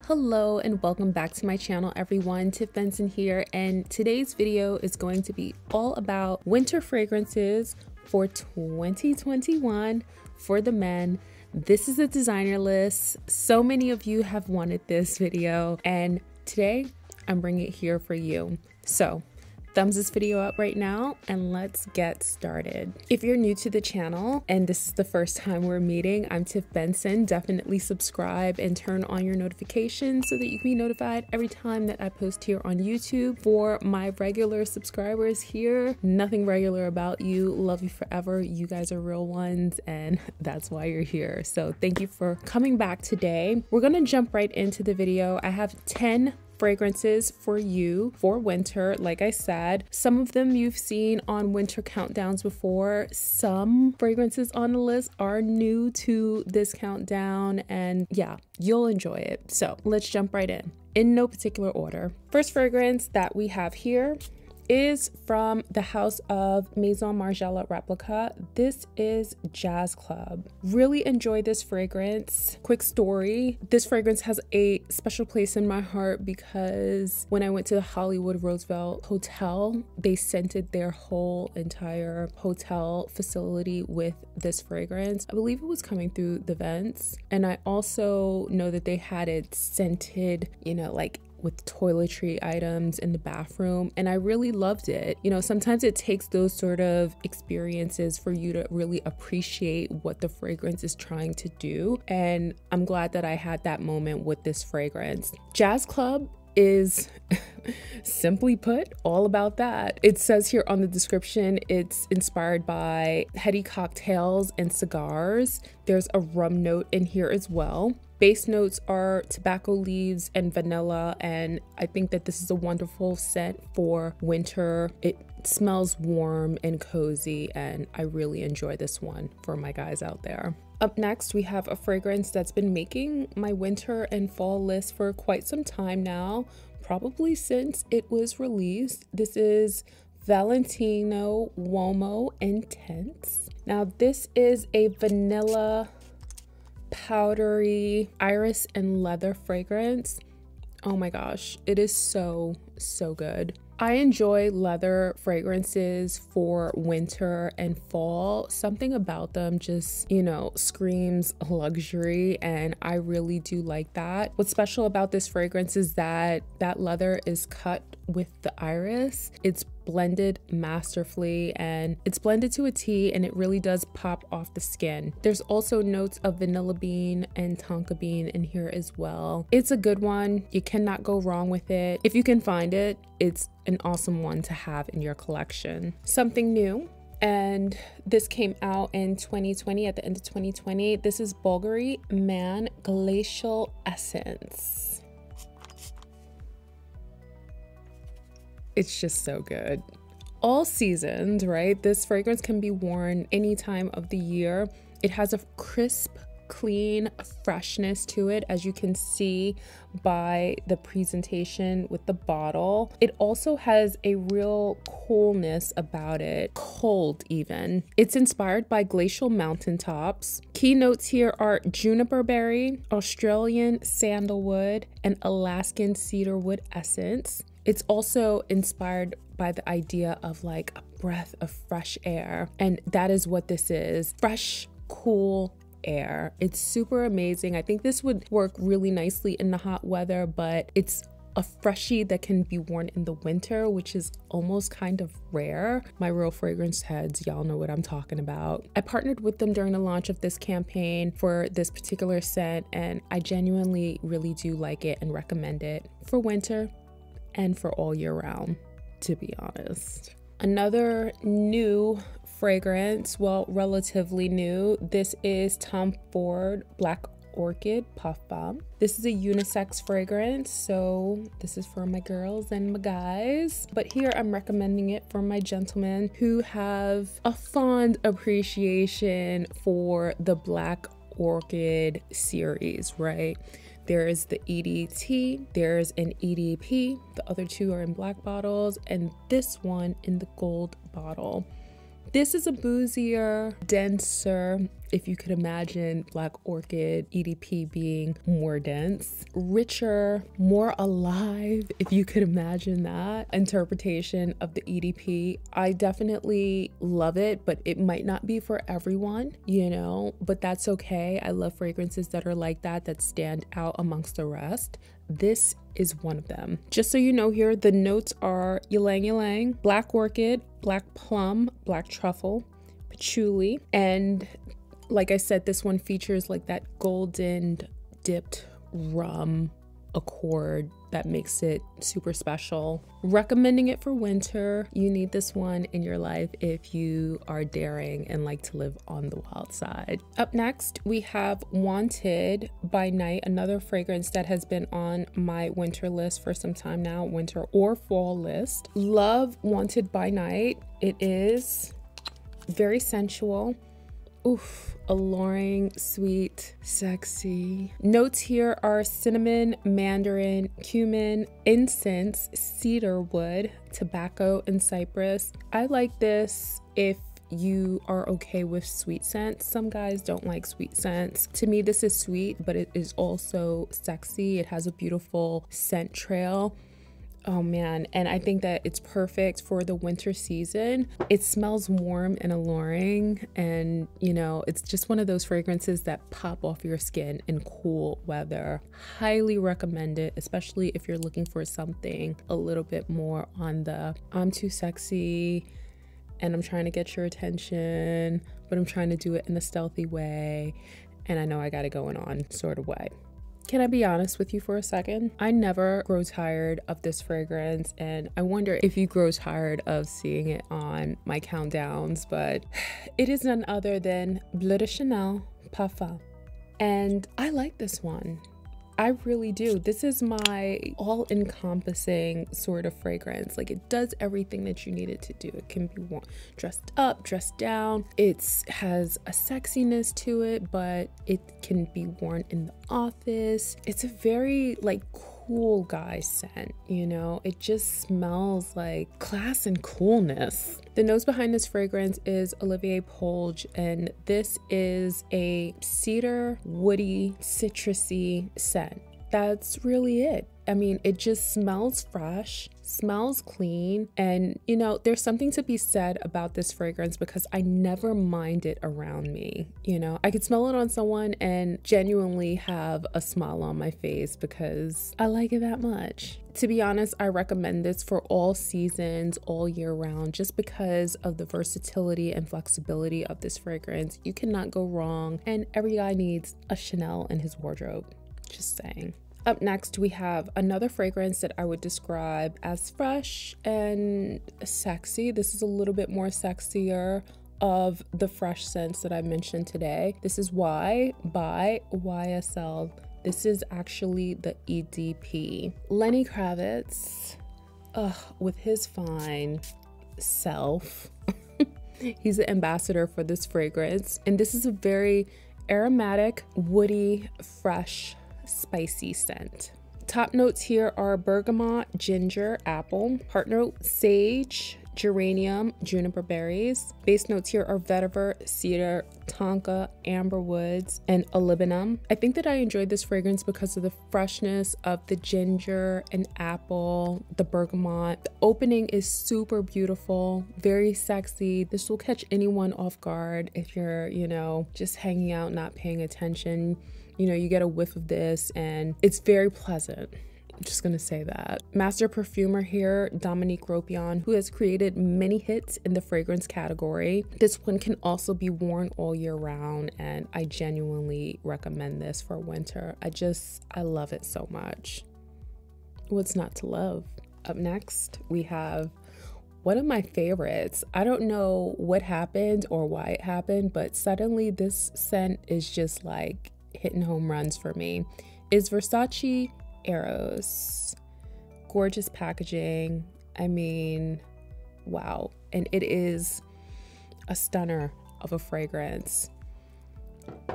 Hello and welcome back to my channel everyone. Tiff Benson here, and today's video is going to be all about winter fragrances for 2021 for the men. This is a designer list. So many of you have wanted this video and today I'm bringing it here for you. So thumbs this video up right now and let's get started. If you're new to the channel and this is the first time we're meeting, I'm Tiff Benson. Definitely subscribe and turn on your notifications so that you can be notified every time that I post here on YouTube. For my regular subscribers here, nothing regular about you. Love you forever. You guys are real ones and that's why you're here. So thank you for coming back today. We're gonna jump right into the video. I have 10 fragrances for you for winter. Like I said, some of them you've seen on winter countdowns before. Some fragrances on the list are new to this countdown, and yeah, you'll enjoy it. So let's jump right in no particular order. First fragrance that we have here is from the house of Maison Margiela replica. This is Jazz Club. Really enjoy this fragrance. Quick story, this fragrance has a special place in my heart because when I went to the Hollywood Roosevelt Hotel, they scented their whole entire hotel facility with this fragrance. I believe it was coming through the vents, and I also know that they had it scented, you know, like with toiletry items in the bathroom, and I really loved it. You know, sometimes it takes those sort of experiences for you to really appreciate what the fragrance is trying to do, and I'm glad that I had that moment with this fragrance. Jazz Club is simply put all about that. It says here on the description it's inspired by heady cocktails and cigars. There's a rum note in here as well. Base notes are tobacco leaves and vanilla, and I think that this is a wonderful scent for winter. It smells warm and cozy, and I really enjoy this one for my guys out there. Up next, we have a fragrance that's been making my winter and fall list for quite some time now, probably since it was released. This is Valentino Womo Intense. Now, this is a vanilla powdery iris and leather fragrance. Oh my gosh, it is so good. I enjoy leather fragrances for winter and fall. Something about them just, you know, screams luxury, and I really do like that. What's special about this fragrance is that that leather is cut with the iris. It's blended masterfully and it's blended to a T, and it really does pop off the skin. There's also notes of vanilla bean and tonka bean in here as well. It's a good one. You cannot go wrong with it. If you can find it, it's an awesome one to have in your collection. Something new, and this came out in 2020, at the end of 2020. This is Bulgari Man Glacial Essence. It's just so good. All seasons, right? This fragrance can be worn any time of the year. It has a crisp, clean freshness to it, as you can see by the presentation with the bottle. It also has a real coolness about it, cold even. It's inspired by glacial mountaintops. Key notes here are juniper berry, Australian sandalwood, and Alaskan cedarwood essence. It's also inspired by the idea of like a breath of fresh air, and that is what this is. Fresh, cool air. It's super amazing. I think this would work really nicely in the hot weather, but it's a freshie that can be worn in the winter, which is almost kind of rare. My real fragrance heads, y'all know what I'm talking about. I partnered with them during the launch of this campaign for this particular scent, and I genuinely really do like it and recommend it for winter and for all year round, to be honest. Another new fragrance, well, relatively new, this is Tom Ford Black Orchid Puff Bomb. This is a unisex fragrance, so this is for my girls and my guys, but here I'm recommending it for my gentlemen who have a fond appreciation for the Black Orchid series, right? There is the EDT, there's an EDP, the other two are in black bottles, and this one in the gold bottle. This is a boozier, denser, if you could imagine Black Orchid EDP being more dense, richer, more alive, if you could imagine that interpretation of the EDP. I definitely love it, but it might not be for everyone, you know, but that's okay. I love fragrances that are like that stand out amongst the rest. This is one of them. Just so you know, here the notes are ylang ylang, Black Orchid, Black Plum, Black Truffle, Patchouli, and like I said, this one features like that golden dipped rum accord that makes it super special. Recommending it for winter. You need this one in your life if you are daring and like to live on the wild side. Up next, we have Wanted by Night, another fragrance that has been on my winter list for some time now, winter or fall list. Love Wanted by Night. It is very sensual. Oof, alluring, sweet, sexy. Notes here are cinnamon, mandarin, cumin, incense, cedar wood, tobacco, and cypress. I like this if you are okay with sweet scents. Some guys don't like sweet scents. To me, this is sweet, but it is also sexy. It has a beautiful scent trail. Oh man, and I think that it's perfect for the winter season. It smells warm and alluring, and you know, it's just one of those fragrances that pop off your skin in cool weather. Highly recommend it, especially if you're looking for something a little bit more on the I'm too sexy and I'm trying to get your attention, but I'm trying to do it in a stealthy way, and I know I got it going on sort of way. Can I be honest with you for a second? I never grow tired of this fragrance, and I wonder if you grow tired of seeing it on my countdowns, but it is none other than Bleu de Chanel Parfum. And I like this one. I really do. This is my all-encompassing sort of fragrance. Like, it does everything that you need it to do. It can be worn dressed up, dressed down. It has a sexiness to it, but it can be worn in the office. It's a very like cool guy scent, you know? It just smells like class and coolness. The nose behind this fragrance is Olivier Polge, and this is a cedar, woody, citrusy scent. That's really it. I mean, it just smells fresh, smells clean, and you know, there's something to be said about this fragrance because I never mind it around me. You know, I could smell it on someone and genuinely have a smile on my face because I like it that much. To be honest, I recommend this for all seasons, all year round, just because of the versatility and flexibility of this fragrance. You cannot go wrong, and every guy needs a Chanel in his wardrobe. Just saying. Up next, we have another fragrance that I would describe as fresh and sexy. This is a little bit more sexier of the fresh scents that I mentioned today. This is Y by YSL. This is actually the EDP. Lenny Kravitz, with his fine self, he's the ambassador for this fragrance. And this is a very aromatic, woody, fresh, spicy scent. Top notes here are bergamot, ginger, apple. Heart note, sage, geranium, juniper berries. Base notes here are vetiver, cedar, tonka, amber woods, and olibanum. I think that I enjoyed this fragrance because of the freshness of the ginger and apple, the bergamot. The opening is super beautiful, very sexy. This will catch anyone off guard if you're, you know, just hanging out, not paying attention. You know, you get a whiff of this and it's very pleasant. I'm just gonna say that. Master perfumer here, Dominique Ropion, who has created many hits in the fragrance category. This one can also be worn all year round, and I genuinely recommend this for winter. I love it so much. What's not to love? Up next, we have one of my favorites. I don't know what happened or why it happened, but suddenly this scent is just like hitting home runs for me. Is Versace Eros. Gorgeous packaging. I mean, wow. And it is a stunner of a fragrance.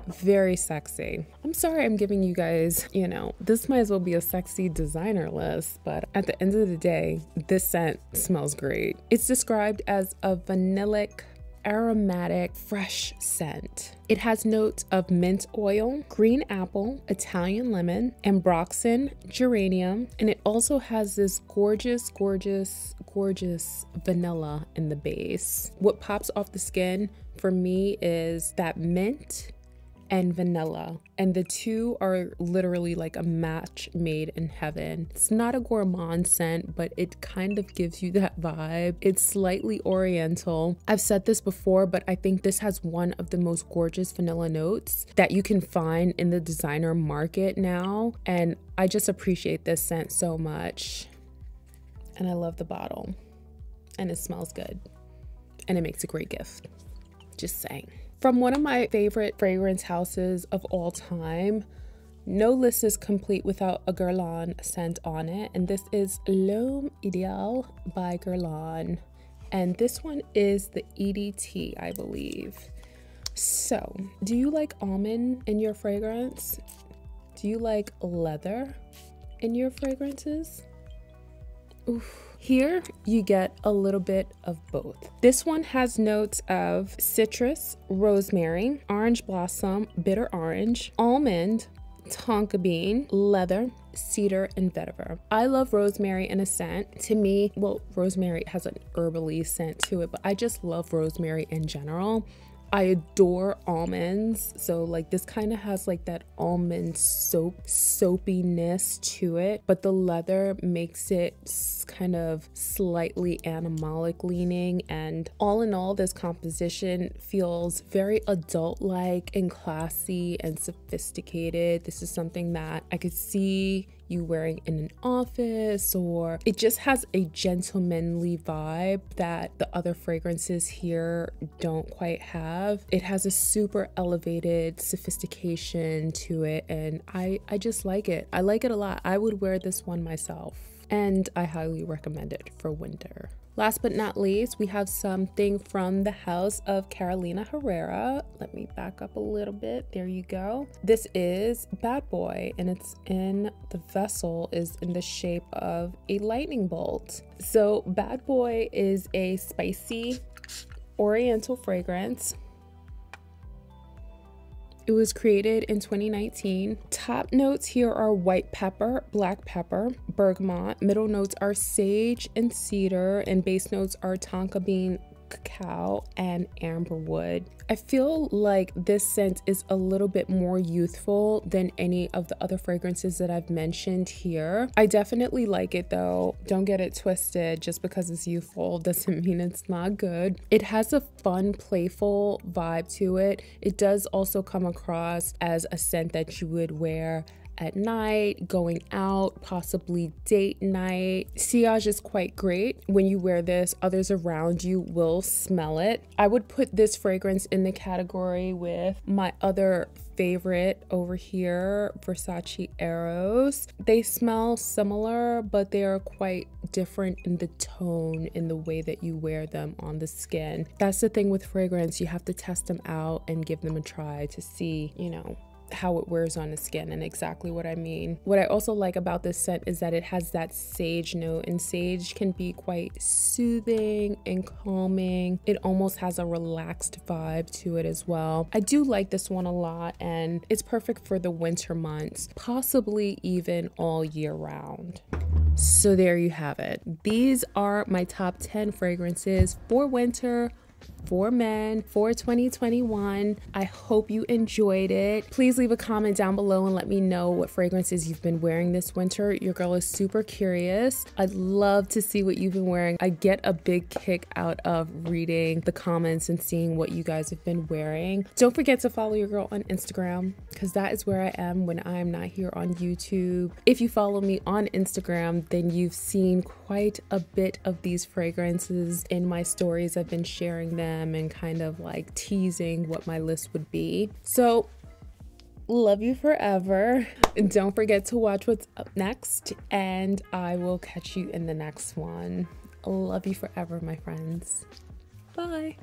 Very sexy. I'm sorry I'm giving you guys, you know, this might as well be a sexy designer list, but at the end of the day, this scent smells great. It's described as a vanillic aromatic, fresh scent. It has notes of mint oil, green apple, Italian lemon, ambroxan, geranium, and it also has this gorgeous, gorgeous, gorgeous vanilla in the base. What pops off the skin for me is that mint and vanilla, and the two are literally like a match made in heaven. It's not a gourmand scent, but it kind of gives you that vibe. It's slightly oriental. I've said this before, but I think this has one of the most gorgeous vanilla notes that you can find in the designer market now, and I just appreciate this scent so much. And I love the bottle, and it smells good, and it makes a great gift. Just saying. From one of my favorite fragrance houses of all time, no list is complete without a Guerlain scent on it, and this is L'Homme Idéal by Guerlain, and this one is the EDT, I believe. So, do you like almond in your fragrance? Do you like leather in your fragrances? Oof. Here you get a little bit of both. This one has notes of citrus, rosemary, orange blossom, bitter orange, almond, tonka bean, leather, cedar, and vetiver. I love rosemary in a scent. To me, well, rosemary has an herbally scent to it, but I just love rosemary in general. I adore almonds, so like this kind of has like that almond soapiness to it, but the leather makes it kind of slightly animalic leaning, and all in all, this composition feels very adult-like and classy and sophisticated. This is something that I could see you wearing in an office, or it just has a gentlemanly vibe that the other fragrances here don't quite have. It has a super elevated sophistication to it, and I just like it. I like it a lot. I would wear this one myself, and I highly recommend it for winter. Last but not least, we have something from the house of Carolina Herrera. Let me back up a little bit. There you go. This is Bad Boy, and it's in the vessel is in the shape of a lightning bolt. So Bad Boy is a spicy oriental fragrance. It was created in 2019. Top notes here are white pepper, black pepper, bergamot. Middle notes are sage and cedar, and base notes are tonka bean, cacao, and amberwood. I feel like this scent is a little bit more youthful than any of the other fragrances that I've mentioned here. I definitely like it though. Don't get it twisted. Just because it's youthful doesn't mean it's not good. It has a fun, playful vibe to it. It does also come across as a scent that you would wear at night, going out, possibly date night. Sillage is quite great. When you wear this, others around you will smell it. I would put this fragrance in the category with my other favorite over here, Versace Eros. They smell similar, but they are quite different in the tone, in the way that you wear them on the skin. That's the thing with fragrance. You have to test them out and give them a try to see, you know, how it wears on the skin and exactly what I mean. What I also like about this scent is that it has that sage note, and sage can be quite soothing and calming. It almost has a relaxed vibe to it as well. I do like this one a lot, and it's perfect for the winter months, possibly even all year round. So there you have it. These are my top 10 fragrances for winter, for men, for 2021. I hope you enjoyed it. Please leave a comment down below and let me know what fragrances you've been wearing this winter. Your girl is super curious. I'd love to see what you've been wearing. I get a big kick out of reading the comments and seeing what you guys have been wearing. Don't forget to follow your girl on Instagram, because that is where I am when I'm not here on YouTube. If you follow me on Instagram, then you've seen quite a bit of these fragrances in my stories. I've been sharing them and kind of like teasing what my list would be. So love you forever. Don't forget to watch what's up next, and I will catch you in the next one. Love you forever, my friends. Bye.